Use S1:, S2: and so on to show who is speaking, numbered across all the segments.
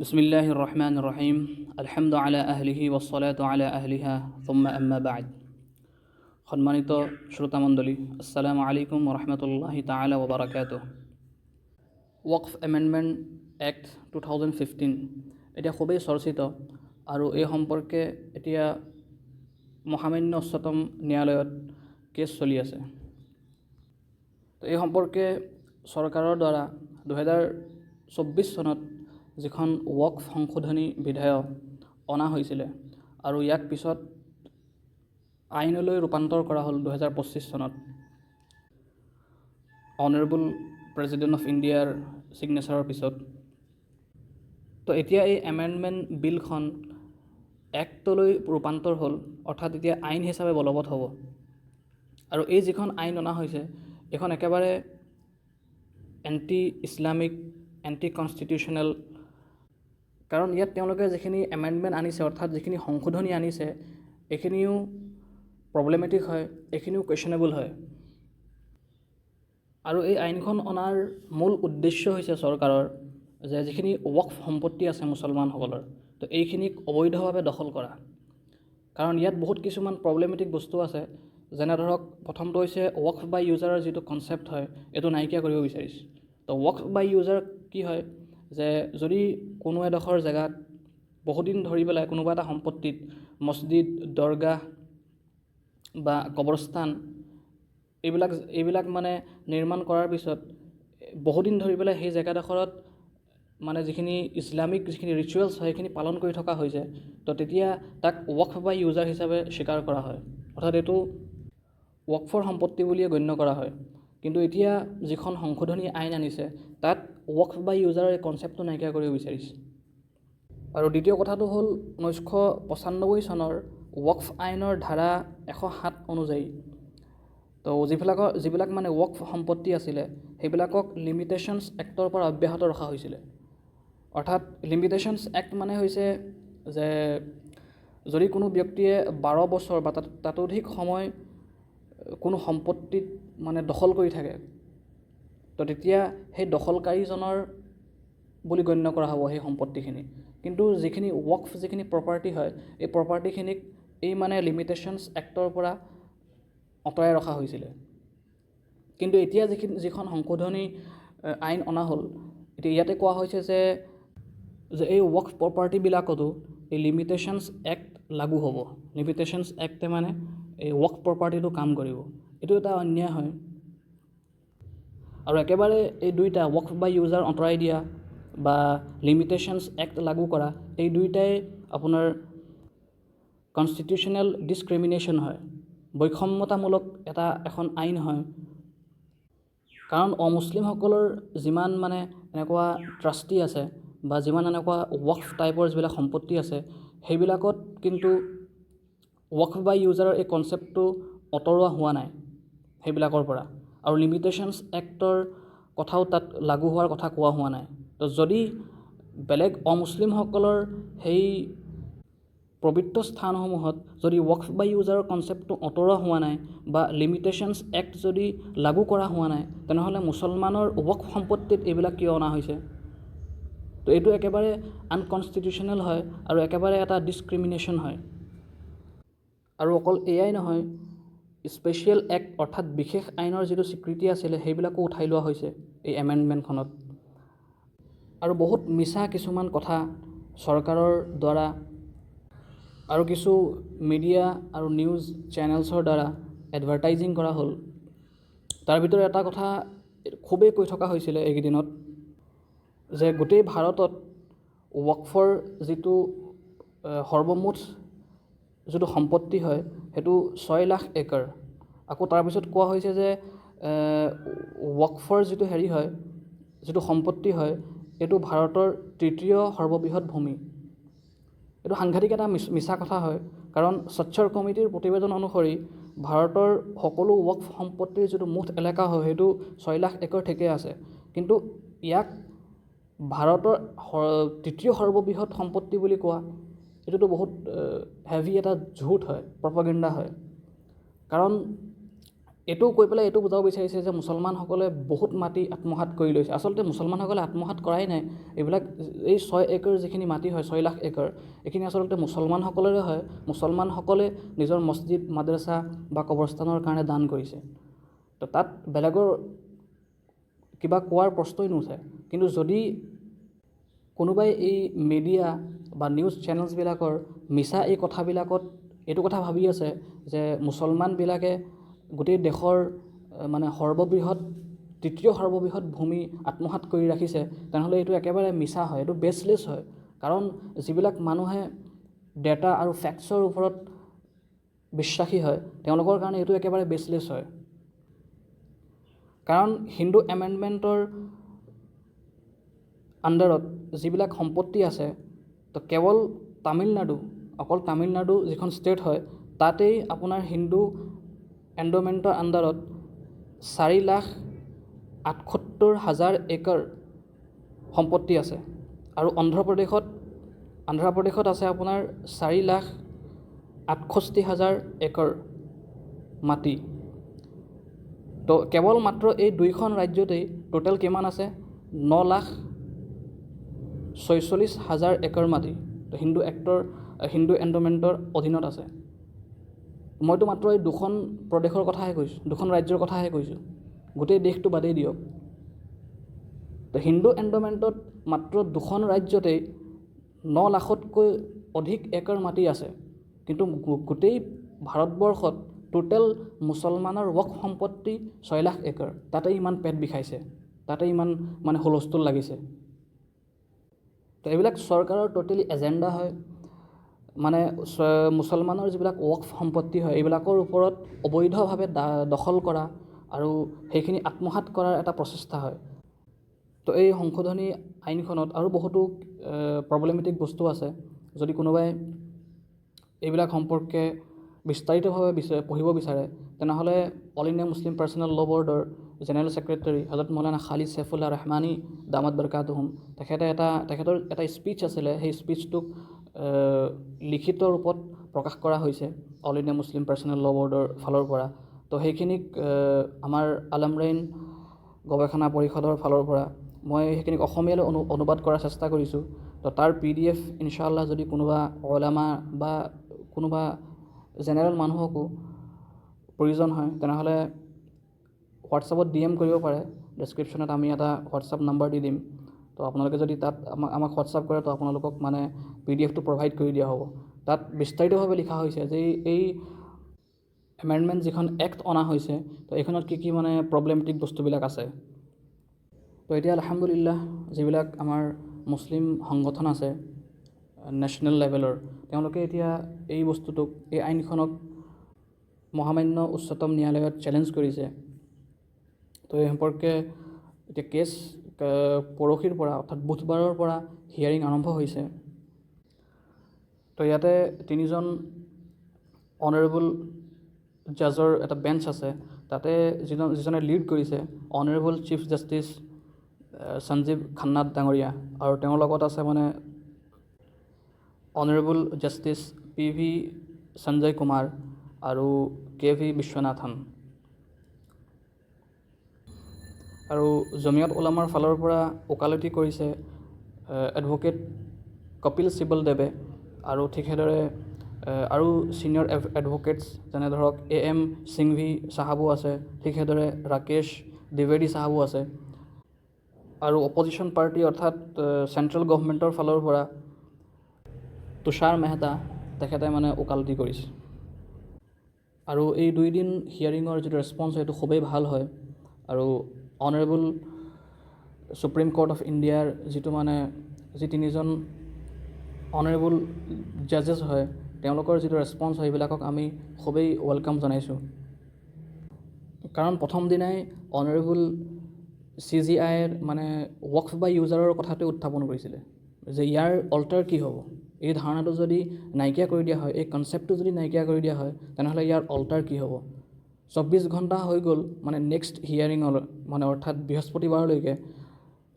S1: বিসমিল্লাহির রহমানির রহিম আলহামদু আলা আহলিহি ওয়াসসালাতু আলা আহলিহা থুম্মা আম্মা বা'দ। সম্মানিত শ্রোতামণ্ডলী, আসসালামু আলাইকুম ওয়া রাহমাতুল্লাহি তাআলা ওয়া বারাকাতুহু। ওয়াকফ এমেণ্ডমেণ্ট এক্ট 2015 এতিয়া খুবেই চৰ্চিত আৰু এই সম্পৰ্কে এতিয়া মহামান্য উচ্চতম ন্যায়ালয়ত কেছ চলি আছে। তো এই সম্পৰ্কে চৰকাৰৰ দ্বাৰা 2024 চনত যিখন ওয়াকফ সংশোধনী বিধেয়ক অনা হৈছিলে আৰু ইয়াক পিছত আইনলৈ ৰূপান্তৰ কৰা হ'ল 2025 চনত অনাৰেবল প্ৰেছিডেণ্ট অফ ইণ্ডিয়াৰ ছিগনেচাৰৰ পিছত। তো এতিয়া এই এমেণ্ডমেণ্ট বিলখন এক্টলৈ ৰূপান্তৰ হ'ল, অৰ্থাৎ এতিয়া আইন হিচাপে বলবৎ হ'ব। আৰু এই যিখন আইন অনা হৈছে এইখন একেবাৰে এণ্টি ইছলামিক, এণ্টি কনষ্টিটিউশ্যনেল, কাৰণ ইয়াত তেওঁলোকে যিখিনি এমেণ্ডমেণ্ট আনিছে, অৰ্থাৎ যিখিনি সংশোধনী আনিছে, এইখিনিও প্ৰব্লেমেটিক হয়, এইখিনিও কুৱেশ্যনেবল হয়। আৰু এই আইনখন অনাৰ মূল উদ্দেশ্য হৈছে চৰকাৰৰ যে যিখিনি ওয়াকফ সম্পত্তি আছে মুছলমানসকলৰ, তো এইখিনিক অবৈধভাৱে দখল কৰা। কাৰণ ইয়াত বহুত কিছুমান প্ৰব্লেমেটিক বস্তু আছে, যেনে ধৰক প্ৰথমটো হৈছে ওয়াকফ বাই ইউজাৰৰ যিটো কনচেপ্ট হয় এইটো নাইকিয়া কৰিব বিচাৰিছে। তো ওয়াকফ বাই ইউজাৰ কি হয়, যে যদি কোনো এডোখৰ জেগাত বহুদিন ধৰি পেলাই কোনোবা এটা সম্পত্তিত মছজিদ, দৰগাহ বা কবৰস্থান এইবিলাক মানে নিৰ্মাণ কৰাৰ পিছত বহুদিন ধৰি পেলাই সেই জেগাডোখৰত মানে যিখিনি ইছলামিক যিখিনি ৰিচুৱেলছ হয় সেইখিনি পালন কৰি থকা হৈছে, তো তেতিয়া তাক ওয়াকফ বাই ইউজাৰ হিচাপে স্বীকাৰ কৰা হয়, অৰ্থাৎ এইটো ওয়াকফৰ সম্পত্তি বুলিয়ে গণ্য কৰা হয়। কিন্তু এতিয়া যিখন সংশোধনী আইন আনিছে তাত ওয়াকফ বাই ইউজাৰৰ এই কনচেপ্টটো নাইকিয়া কৰিব বিচাৰিছে। আৰু দ্বিতীয় কথাটো হ'ল 1995 চনৰ ওয়াকফ আইনৰ ধাৰা 107 অনুযায়ী তো যিবিলাক মানে ওয়াকফ সম্পত্তি আছিলে সেইবিলাকক লিমিটেশ্যনছ এক্টৰ পৰা অব্যাহত ৰখা হৈছিলে। অৰ্থাৎ লিমিটেশ্যনছ এক্ট মানে হৈছে যে যদি কোনো ব্যক্তিয়ে 12 বছৰ বা তাতোধিক সময় কোনো সম্পত্তিত মানে দখল কৰি থাকে, তো তেতিয়া সেই দখলকাৰীজনৰ বুলি গণ্য কৰা হ'ব সেই সম্পত্তিখিনি। কিন্তু যিখিনি ওয়াকফ যিখিনি প্ৰপাৰ্টি হয় এই প্ৰপাৰ্টিখিনিক এই মানে লিমিটেশ্যনছ এক্টৰ পৰা আঁতৰাই ৰখা হৈছিলে। কিন্তু এতিয়া যিখন সংশোধনী আইন অনা হ'ল, এতিয়া ইয়াতে কোৱা হৈছে যে এই ওয়াকফ প্ৰপাৰ্টিবিলাকতো এই লিমিটেশ্যনছ এক্ট লাগু হ'ব। লিমিটেশ্যনছ এক্টে মানে এই ওয়াকফ প্ৰপাৰ্টিটো কাম কৰিব। এইটো এটা অন্যায় হয়। আৰু একেবাৰে এই দুইটা ওয়াকফ বাই ইউজাৰ আঁতৰাই দিয়া বা লিমিটেশ্যনছ এক্ট লাগু কৰা, এই দুইটাই আপোনাৰ কনষ্টিটিউশ্যনেল ডিছক্ৰিমিনেশ্যন হয়, বৈষম্যতামূলক এখন আইন হয়। কাৰণ অমুছলিমসকলৰ যিমান মানে এনেকুৱা ট্ৰাষ্টি আছে বা যিমান এনেকুৱা ওয়াকফ টাইপৰ যিবিলাক সম্পত্তি আছে সেইবিলাকত কিন্তু ওয়াকফ বাই ইউজাৰৰ এই কনচেপ্টটো আঁতৰোৱা হোৱা নাই সেইবিলাকৰ পৰা, আৰু লিমিটেশ্যনছ এক্টৰ কথাও তাত লাগু হোৱাৰ কথা কোৱা হোৱা নাই। তো যদি বেলেগ অমুছলিমসকলৰ সেই পবিত্ৰ স্থানসমূহত যদি ওয়াকফ বাই ইউজাৰৰ কনচেপ্টটো আঁতৰোৱা হোৱা নাই বা লিমিটেশ্যনছ এক্ট যদি লাগু কৰা হোৱা নাই, তেনেহ'লে মুছলমানৰ ওয়াকফ সম্পত্তিত এইবিলাক কিয় অনা হৈছে? তো এইটো একেবাৰে আনকনষ্টিটিউশ্যনেল হয় আৰু একেবাৰে এটা ডিছক্ৰিমিনেশ্যন হয়। আৰু অকল এয়াই নহয়, স্পেচিয়েল এক্ট অৰ্থাৎ বিশেষ আইনৰ যিটো স্বীকৃতি আছিলে সেইবিলাকো উঠাই লোৱা হৈছে এই এমেণ্ডমেণ্টখনত। আৰু বহুত মিছা কিছুমান কথা চৰকাৰৰ দ্বাৰা আৰু কিছু মিডিয়া আৰু নিউজ চেনেলছৰ দ্বাৰা এডভাৰটাইজিং কৰা হ'ল। তাৰ ভিতৰত এটা কথা খুবেই কৈ থকা হৈছিলে এইকেইদিনত, যে গোটেই ভাৰতত ওয়াকফৰ যিটো সৰ্বমুঠ যিটো সম্পত্তি হয় সেইটো 6 লাখ একৰ। আকৌ তাৰপিছত কোৱা হৈছে যে ওয়াকফৰ যিটো হয়, যিটো সম্পত্তি হয়, এইটো ভাৰতৰ 3য় সৰ্ববৃহৎ ভূমি। এইটো সাংঘাতিক এটা মিছা কথা হয়, কাৰণ স্বচ্ছৰ কমিটিৰ প্ৰতিবেদন অনুসৰি ভাৰতৰ সকলো ওয়াকফ সম্পত্তিৰ যিটো মুঠ এলেকা হয় সেইটো 6 লাখ একৰ ঠিকে আছে, কিন্তু ইয়াক ভাৰতৰ 3য় সৰ্ববৃহৎ সম্পত্তি বুলি কোৱা এইটোতো বহুত হেভি এটা ঝুট হয়, প্ৰপাগেণ্ডা হয়। কাৰণ এইটো কৈ পেলাই এইটো বুজাব বিচাৰিছে যে মুছলমানসকলে বহুত মাটি আত্মসাৎ কৰি লৈছে। আচলতে মুছলমানসকলে আত্মসাৎ কৰাই নাই, এইবিলাক এই 6 একৰ যিখিনি মাটি হয়, 6 লাখ একৰ, এইখিনি আচলতে মুছলমানসকলৰে হয়। মুছলমানসকলে নিজৰ মছজিদ, মাদ্ৰাছা বা কবৰস্থানৰ কাৰণে দান কৰিছে। তো তাত বেলেগৰ কিবা কোৱাৰ প্ৰশ্নই নুঠে। কিন্তু যদি কোনোবাই এই মিডিয়া বা নিউজ চেনেলছবিলাকৰ মিছা এই কথাবিলাকত এইটো কথা ভাবি আছে যে মুছলমানবিলাকে গোটেই দেশৰ মানে তৃতীয় সৰ্ববৃহৎ ভূমি আত্মসাৎ কৰি ৰাখিছে, তেনেহ'লে এইটো একেবাৰে মিছা হয়, এইটো বেছলেছ হয়। কাৰণ যিবিলাক মানুহে ডেটা আৰু ফেক্টছৰ ওপৰত বিশ্বাসী হয়, তেওঁলোকৰ কাৰণে এইটো একেবাৰে বেছলেছ হয়। কাৰণ হিন্দু এমেণ্ডমেণ্টৰ আণ্ডাৰত যিবিলাক সম্পত্তি আছে, তো কেৱল অকল তামিলনাডু যিখন ষ্টেট হয়, তাতেই আপোনাৰ হিন্দু এণ্ডমেণ্টৰ আণ্ডাৰত 4,78,000 একৰ সম্পত্তি আছে। আৰু অন্ধ্ৰপ্ৰদেশত আছে আপোনাৰ 4,68,000 একৰ মাটি। তো কেৱল মাত্ৰ এই দুইখন ৰাজ্যতেই টোটেল কিমান আছে? 9,46,000 একৰ মাটি তো হিন্দু এণ্ডমেণ্টৰ অধীনত আছে। মইতো মাত্ৰ এই দুখন প্ৰদেশৰ কথাহে কৈছোঁ, দুখন ৰাজ্যৰ কথাহে কৈছোঁ, গোটেই দেশটো বাদেই দিয়ক। তো হিন্দু এণ্ডমেণ্টত মাত্ৰ দুখন ৰাজ্যতেই 9 লাখতকৈ অধিক একৰ মাটি আছে। কিন্তু গোটেই ভাৰতবৰ্ষত টোটেল মুছলমানৰ ৱক্ফ সম্পত্তি 6 লাখ একৰ। তাতে ইমান পেট বিষাইছে, তাতে ইমান মানে হুলস্থুল লাগিছে। তো এইবিলাক চৰকাৰৰ টোটেলি এজেণ্ডা হয়। মানে মুছলমানৰ যিবিলাক ৱক্ফ সম্পত্তি হয়, এইবিলাকৰ ওপৰত অবৈধভাৱে দখল কৰা আৰু সেইখিনি আত্মসাৎ কৰাৰ এটা প্ৰচেষ্টা হয়। তো এই সংশোধনী আইনখনত আৰু বহুতো প্ৰব্লেমেটিক বস্তু আছে। যদি কোনোবাই এইবিলাক সম্পৰ্কে বিস্তাৰিতভাৱে পঢ়িব বিচাৰে, তেনেহ'লে অল ইণ্ডিয়া মুছলিম পাৰ্চনেল ল' বৰ্ডৰ জেনেৰেল ছেক্ৰেটাৰী হজৰত মৌলানা খালিদ ছেইফুল্লাহ ৰহমানী দামাত বৰকাতুহুম, তেখেতৰ এটা স্পীচ আছিলে, সেই স্পীচটোক লিখিত ৰূপত প্ৰকাশ কৰা হৈছে অল ইণ্ডিয়া মুছলিম পাৰ্চনেল ল' বৰ্ডৰ ফালৰ পৰা। তো সেইখিনিক আমাৰ আলমৰাইন গৱেষণা পৰিষদৰ ফালৰ পৰা মই সেইখিনিক অসমীয়ালৈ অনুবাদ কৰাৰ চেষ্টা কৰিছোঁ। তো তাৰ PDF ইনশাআল্লাহ যদি কোনোবা ওলামা বা কোনোবা জেনেৰেল মানুহকো প্ৰয়োজন হয়, তেনেহ'লে হোৱাটছআপত DM কৰিব পাৰে। ডেছক্ৰিপশ্যনত আমি এটা হোৱাটছআপ নাম্বাৰ দি দিম। তো আপোনালোকে যদি তাত আমাক হোৱাটছআপ কৰে, তো আপোনালোকক মানে PDFটো প্ৰভাইড কৰি দিয়া হ'ব। তাত বিস্তাৰিতভাৱে লিখা হৈছে যে এই এমেণ্ডমেণ্ট যিখন এক্ট অনা হৈছে, তো এইখনত কি মানে প্ৰব্লেমেটিক বস্তুবিলাক আছে। তো এতিয়া আলহামদুলিল্লাহ যিবিলাক আমাৰ মুছলিম সংগঠন আছে নেশ্যনেল লেভেলৰ, তেওঁলোকে এতিয়া এই বস্তুটোক, এই আইনখনক মহামান্য উচ্চতম ন্যায়ালয়ত চেলেঞ্জ কৰিছে। তো এই সম্পৰ্কে এতিয়া কেছ পৰহিৰ পৰা অৰ্থাৎ বুধবাৰৰ পৰা হিয়াৰিং আৰম্ভ হৈছে। তো ইয়াতে 3জন অনাৰেবল জাজৰ এটা বেঞ্চ আছে। তাতে যিজনে লিড কৰিছে অনাৰেবল চিফ জাষ্টিছ সঞ্জীৱ খান্নাত ডাঙৰীয়া, আৰু তেওঁৰ লগত আছে মানে honourable justice PV Sanjay Kumar আৰু KV বিশ্বনাথন। আৰু জমিয়ত উলামাৰ ফালৰ পৰা ওকালতি কৰিছে এডভকেট কপিল চিবল দেৱে, আৰু ঠিক সেইদৰে আৰু ছিনিয়ৰ এডভকেটছ যেনে ধৰক AM সিংভি চাহাবো আছে, ঠিক সেইদৰে ৰাকেশ দ্বিবেদী চাহাবো আছে। আৰু অপজিশ্যন পাৰ্টি অৰ্থাৎ চেণ্ট্ৰেল গভৰ্ণমেণ্টৰ ফালৰ পৰা তুষাৰ মেহতা, তেখেতে মানে ওকালতি কৰিছে। আৰু এই 2 দিন হিয়াৰিঙৰ যিটো ৰেছপন্স সেইটো খুবেই ভাল হয়। আৰু অনাৰেবল সুপ্ৰিম কোৰ্ট অফ ইণ্ডিয়াৰ যি 3জন অনাৰেবল জাজেছ হয়, তেওঁলোকৰ যিটো ৰেছপন্স হয়, এইবিলাকক আমি খুবেই ৱেলকাম জনাইছোঁ। কাৰণ প্ৰথম দিনাই অনাৰেবল CJIৰ মানে ৱক্ফ বা ইউজাৰৰ কথাটো উত্থাপন কৰিছিলে যে ইয়াৰ অল্টাৰ কি হ'ব। এই ধাৰণাটো যদি নাইকিয়া কৰি দিয়া হয়, এই কনচেপ্টটো যদি নাইকিয়া কৰি দিয়া হয়, তেনেহ'লে ইয়াৰ অল্টাৰ কি হ'ব। 24 ঘণ্টা হৈ গ'ল মানে নেক্সট হিয়াৰিঙৰ মানে অৰ্থাৎ বৃহস্পতিবাৰলৈকে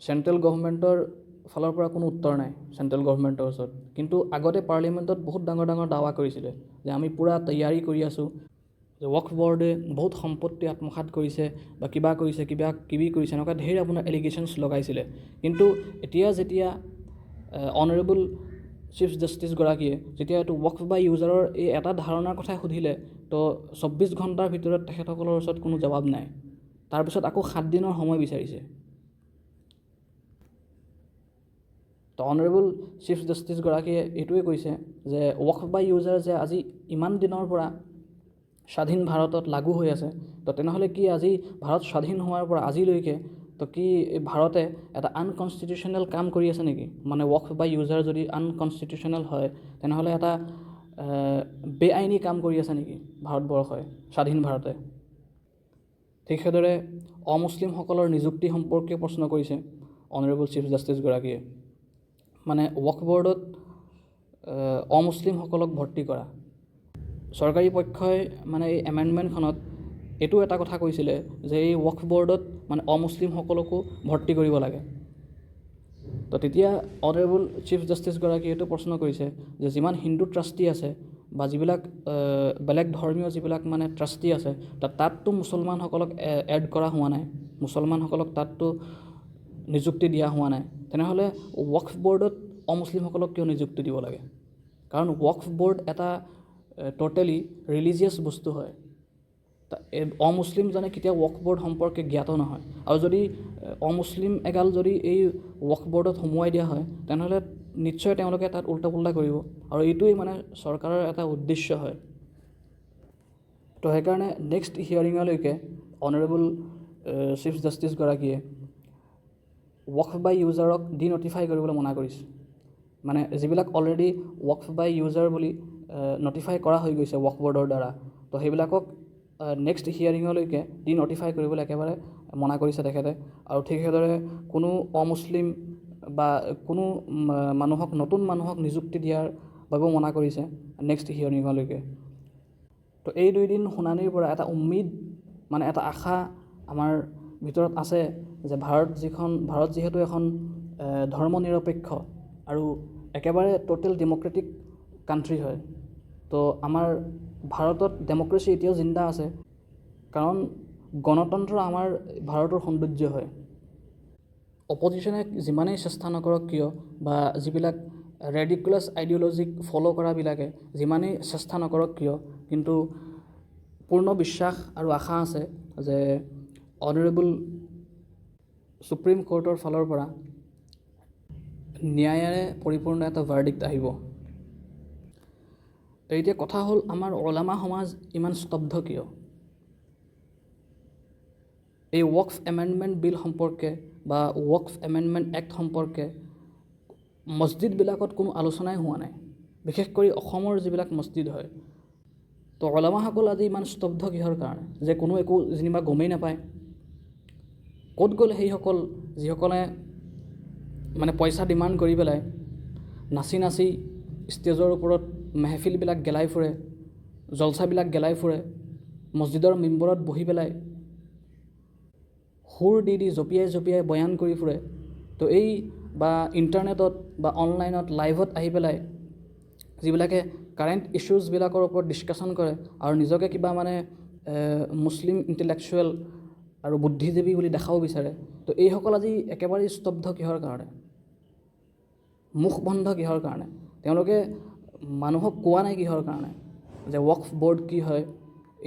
S1: চেণ্ট্ৰেল গভৰ্ণমেণ্টৰ ফালৰ পৰা কোনো উত্তৰ নাই চেণ্ট্ৰেল গভৰ্ণমেণ্টৰ ওচৰত। কিন্তু আগতে পাৰ্লিমেণ্টত বহুত ডাঙৰ ডাঙৰ দাৱা কৰিছিলে যে আমি পূৰা তৈয়াৰী কৰি আছোঁ, যে ৱকফ বৰ্ডে বহুত সম্পত্তি আত্মসাৎ কৰিছে বা কিবা কৰিছে এনেকুৱা ধেৰ আপোনাৰ এলিগেশ্যনছ লগাইছিলে। কিন্তু এতিয়া যেতিয়া অনাৰেবল চিফ জাষ্টিছগৰাকীয়ে যেতিয়া এইটো ৱকফ বাই ইউজাৰৰ এই এটা ধাৰণাৰ কথাই সুধিলে, তো 24 ঘণ্টাৰ ভিতৰত তেখেতসকলৰ ওচৰত কোনো জবাব নাই। তাৰপিছত আকৌ 7 দিনৰ সময় বিচাৰিছে। তো অনাৰেবল চিফ জাষ্টিছগৰাকীয়ে এইটোৱে কৈছে যে ৱকফ বাই ইউজাৰ যে আজি ইমান দিনৰ পৰা স্বাধীন ভাৰতত লাগু হৈ আছে, তো তেনেহ'লে কি আজি ভাৰত স্বাধীন হোৱাৰ পৰা আজিলৈকে তো কি ভাৰতে এটা আনকনষ্টিটিউশ্যনেল কাম কৰি আছে নেকি? মানে ৱকফ বাই ইউজাৰ যদি আনকনষ্টিটিউশ্যনেল হয়, তেনেহ'লে এটা বেআইনী কাম কৰি আছে নেকি ভাৰতবৰ্ষই, স্বাধীন ভাৰতে? ঠিক সেইদৰে অমুছলিমসকলৰ নিযুক্তি সম্পৰ্কে প্ৰশ্ন কৰিছে অনাৰেবল চিফ জাষ্টিছগৰাকীয়ে। মানে ৱকফ বৰ্ডত অমুছলিমসকলক ভৰ্তি কৰা। চৰকাৰী পক্ষই মানে এই এমেণ্ডমেণ্টখনত এইটো এটা কথা কৈছিলে যে এই ৱকফ বৰ্ডত মানে অমুছলিমসকলকো ভৰ্তি কৰিব লাগে। তো তেতিয়া অনাৰেবল চিফ জাষ্টিছগৰাকীয়ে এইটো প্ৰশ্ন কৰিছে যে যিমান হিন্দু ট্ৰাষ্টি আছে বা যিবিলাক বেলেগ ধৰ্মীয় যিবিলাক মানে ট্ৰাষ্টি আছে, তাততো মুছলমানসকলক এড কৰা হোৱা নাই, মুছলমানসকলক তাততো নিযুক্তি দিয়া হোৱা নাই। তেনেহ'লে ৱকফ বৰ্ডত অমুছলিমসকলক কিয় নিযুক্তি দিব লাগে? কাৰণ ৱকফ বৰ্ড এটা টোটেলি ৰিলিজিয়াছ বস্তু হয়। অমুছলিমজনে কেতিয়াও ৱকফ বৰ্ড সম্পৰ্কে জ্ঞাত নহয়। আৰু যদি অমুছলিম এগাল যদি এই ৱকফ বৰ্ডত সোমোৱাই দিয়া হয়, তেনেহ'লে নিশ্চয় তেওঁলোকে তাত উল্টা পুল্টা কৰিব। আৰু এইটোৱেই মানে চৰকাৰৰ এটা উদ্দেশ্য হয়। তো সেইকাৰণে নেক্সট হিয়াৰিঙলৈকে অনাৰেবল চিফ জাষ্টিছগৰাকীয়ে ৱকফ বাই ইউজাৰক ডিন'টিফাই কৰিবলৈ মনা কৰিছে। মানে যিবিলাক অলৰেডি ৱকফ বাই ইউজাৰ বুলি নটিফাই কৰা হৈ গৈছে ৱকফ বৰ্ডৰ দ্বাৰা, তো সেইবিলাকক নেক্সট হিয়াৰিঙলৈকে ডিন'টিফাই কৰিবলৈ একেবাৰে মনা কৰিছে তেখেতে। আৰু ঠিক সেইদৰে কোনো অমুছলিম বা কোনো নতুন মানুহক নিযুক্তি দিয়াৰ বাবেও মনা কৰিছে নেক্সট হিয়াৰিঙলৈকে। তো এই 2 দিন শুনানিৰ পৰা এটা উম্মিদ, মানে এটা আশা আমাৰ ভিতৰত আছে যে ভাৰত যিহেতু এখন ধৰ্মনিৰপেক্ষ আৰু একেবাৰে টোটেল ডেম'ক্ৰেটিক কাণ্ট্ৰি হয়, তো আমাৰ ভাৰতত ডেম'ক্ৰেচি এতিয়াও জিন্দা আছে। কাৰণ গণতন্ত্ৰ আমাৰ ভাৰতৰ সৌন্দৰ্য হয়। অপজিশ্যনে যিমানেই চেষ্টা নকৰক কিয় বা যিবিলাক ৰেডিকুলাছ আইডিঅ'লজিক ফ'ল' কৰাবিলাকে যিমানেই চেষ্টা নকৰক কিয়, কিন্তু পূৰ্ণ বিশ্বাস আৰু আশা আছে যে অনাৰেবল সুপ্ৰিম কোৰ্টৰ ফালৰ পৰা ন্যায়েৰে পৰিপূৰ্ণ এটা ভাৰ্ডিক্ট আহিব। তো এতিয়া কথা হ'ল, আমাৰ ওলামা সমাজ ইমান স্তব্ধ কিয়? এই ৱকফ এমেণ্ডমেণ্ট বিল সম্পৰ্কে বা ৱকফ এমেণ্ডমেণ্ট এক্ট সম্পৰ্কে মছজিদবিলাকত কোনো আলোচনাই হোৱা নাই, বিশেষ কৰি অসমৰ যিবিলাক মছজিদ হয়। তো ওলামাসকল আজি ইমান স্তব্ধ কিহৰ কাৰণে? যে কোনো একো যেনিবা গমেই নাপায়। ক'ত গ'ল সেইসকল যিসকলে মানে পইচা ডিমাণ্ড কৰি পেলাই নাচি নাচি ষ্টেজৰ ওপৰত মেহফিলবিলাক গেলাই ফুৰে, জলচাবিলাক গেলাই ফুৰে, মছজিদৰ মিম্বৰত বহি পেলাই সুৰ দি জঁপিয়াই বয়ান কৰি ফুৰে। তো এই বা ইণ্টাৰনেটত বা অনলাইনত লাইভত আহি পেলাই যিবিলাকে কাৰেণ্ট ইছ্যুজবিলাকৰ ওপৰত ডিছকাশ্যন কৰে আৰু নিজকে কিবা মানে মুছলিম ইণ্টেলেকচুৱেল আৰু বুদ্ধিজীৱী বুলি দেখাব বিচাৰে, তো এইসকল আজি একেবাৰে স্তব্ধ কিহৰ কাৰণে? মুখ বন্ধ কিহৰ কাৰণে? তেওঁলোকে মানুহক কোৱা নাই কিহৰ কাৰণে যে ৱকফ বৰ্ড কি হয়,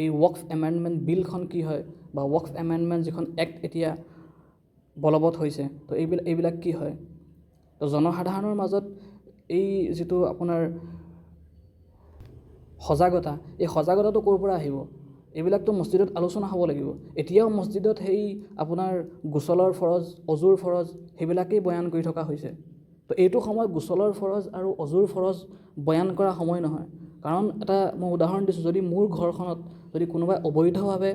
S1: এই ৱকফ এমেণ্ডমেণ্ট বিলখন কি হয়, বা ৱকফ এমেণ্ডমেণ্ট যিখন এক্ট এতিয়া বলবৎ হৈছে, তো এইবিলাক কি হয়? তো জনসাধাৰণৰ মাজত এই যিটো আপোনাৰ সজাগতা, এই সজাগতাটো ক'ৰ পৰা আহিব? এইবিলাকতো মছজিদত আলোচনা হ'ব লাগিব। এতিয়াও মছজিদত সেই আপোনাৰ গোচলৰ ফৰজ, অজুৰ ফৰজ সেইবিলাকেই বয়ান কৰি থকা হৈছে। তো এইটো সময় গোচলৰ ফৰজ আৰু অজুৰ ফৰজ বয়ান কৰা সময় নহয়। কাৰণ এটা মই উদাহৰণ দিছোঁ, যদি মোৰ ঘৰখনত যদি কোনোবাই অবৈধভাৱে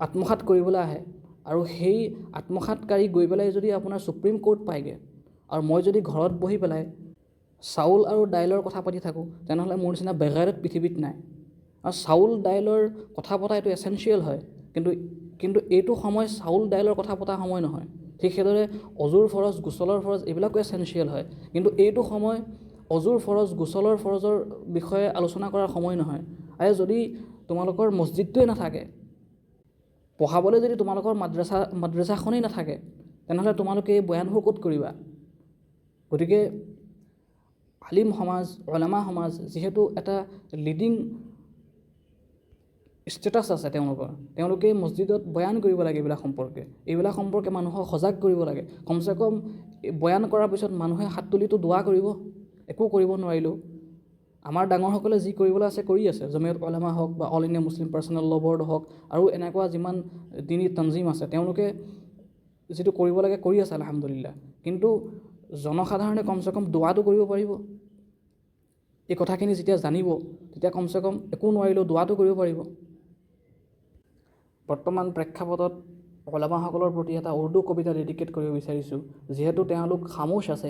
S1: আত্মসাৎ কৰিবলৈ আহে আৰু সেই আত্মসাৎকাৰী গৈ পেলাই যদি আপোনাৰ সুপ্ৰিম কোৰ্ট পায়গৈ আৰু মই যদি ঘৰত বহি পেলাই চাউল আৰু দাইলৰ কথা পাতি থাকোঁ, তেনেহ'লে মোৰ নিচিনা বেগাৰত পৃথিৱীত নাই। আৰু চাউল দাইলৰ কথা পতা এইটো এচেঞ্চিয়েল হয়, কিন্তু এইটো সময় চাউল দাইলৰ কথা পতা সময় নহয়। ঠিক সেইদৰে অজুৰ ফৰজ, গোচলৰ ফৰজ এইবিলাকো এচেঞ্চিয়েল হয়, কিন্তু এইটো সময় অজুৰ ফৰজ, গোচলৰ ফৰজৰ বিষয়ে আলোচনা কৰাৰ সময় নহয়। আৰু যদি তোমালোকৰ মছজিদটোৱে নাথাকে, পঢ়াবলৈ যদি তোমালোকৰ মাদ্ৰাছাখনেই নাথাকে, তেনেহ'লে তোমালোকে এই বয়ানবোৰ ক'ত কৰিবা? গতিকে আলিম সমাজ, উলামা সমাজ যিহেতু এটা লিডিং ষ্টেটাছ আছে তেওঁলোকে মছজিদত বয়ান কৰিব লাগে এইবিলাক সম্পৰ্কে মানুহক সজাগ কৰিব লাগে। কমচে কম বয়ান কৰাৰ পিছত মানুহে হাত তুলিটো দোৱা কৰিব, একো কৰিব নোৱাৰিলেও আমাৰ ডাঙৰসকলে যি কৰিবলৈ আছে কৰি আছে। জমিয়ত উলামা হওক বা অল ইণ্ডিয়া মুছলিম পাৰ্চনেল ল' বৰ্ড হওক আৰু এনেকুৱা যিমান দিনী তনজিম আছে তেওঁলোকে যিটো কৰিব লাগে কৰি আছে আলহামদুলিল্লাহ। কিন্তু জনসাধাৰণে কমচে কম দোৱাটো কৰিব পাৰিব। এই কথাখিনি যেতিয়া জানিব তেতিয়া কমচে কম একো নোৱাৰিলেও দোৱাটো কৰিব পাৰিব। বৰ্তমান প্ৰেক্ষাপটত উলামাসকলৰ প্ৰতি এটা উৰ্দু কবিতা ডেডিকেট কৰিব বিচাৰিছোঁ, যিহেতু তেওঁলোক খামোচ আছে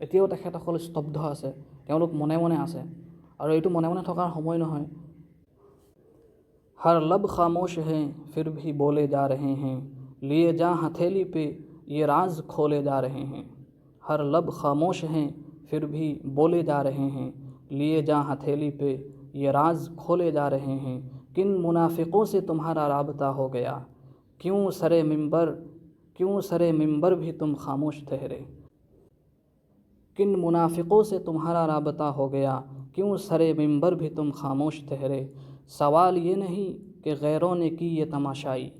S1: এতিয়াও তেখেতসকল স্তব্ধ আছে, তেওঁলোক মনে মনে আছে আৰু এইটো মনে মনে থকাৰ সময় নহয়। হৰ লব খামোশ हैं फिर भी बोले जा रहे हैं, लिए जा हथेली पे ये राज खोले जा रहे हैं। हर लब खामोश हैं फिर भी बोले जा रहे हैं, लिए जा हथेली पे ये राज खोले जा रहे हैं। किन मुनाफिकों से तुम्हारा राबता हो गया, क्यों सरे मिंबर भी तुम खामोश ठहरे। किन मुनाफिकों से तुम्हारा राबता हो गया, क्यों सरे मिंबर भी तुम खामोश ठहरे। सवाल ये नहीं कि गैरों ने की ये तमाशाई,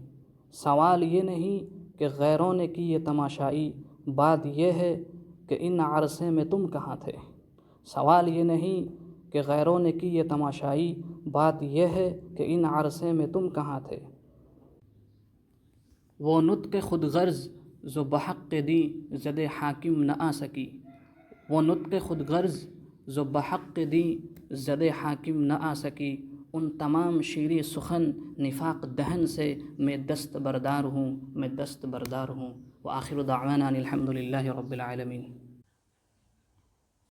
S1: सवाल ये नहीं कि गैरों ने की ये तमाशाई, बात ये है कि इन अरसे में तुम कहाँ थे। सवाल ये नहीं कि गैरों ने की ये तमाशाई, बात ये है कि इन अरसे में तुम कहाँ थे। वो नुत्क़ खुद गर्ज जो बहक़ दी ज़द हाकिम न आ सकी, वो नुत्क़ खुद गर्ज जो बहक़ दी ज़द हाकिम न आ सकी। उन तमाम शीरी सुखन निफाक दहन से मैं दस्त बरदार हूँ व आखिर दावाना अनिल हम्दुलिल्लाहि रब्बिल आलमीन।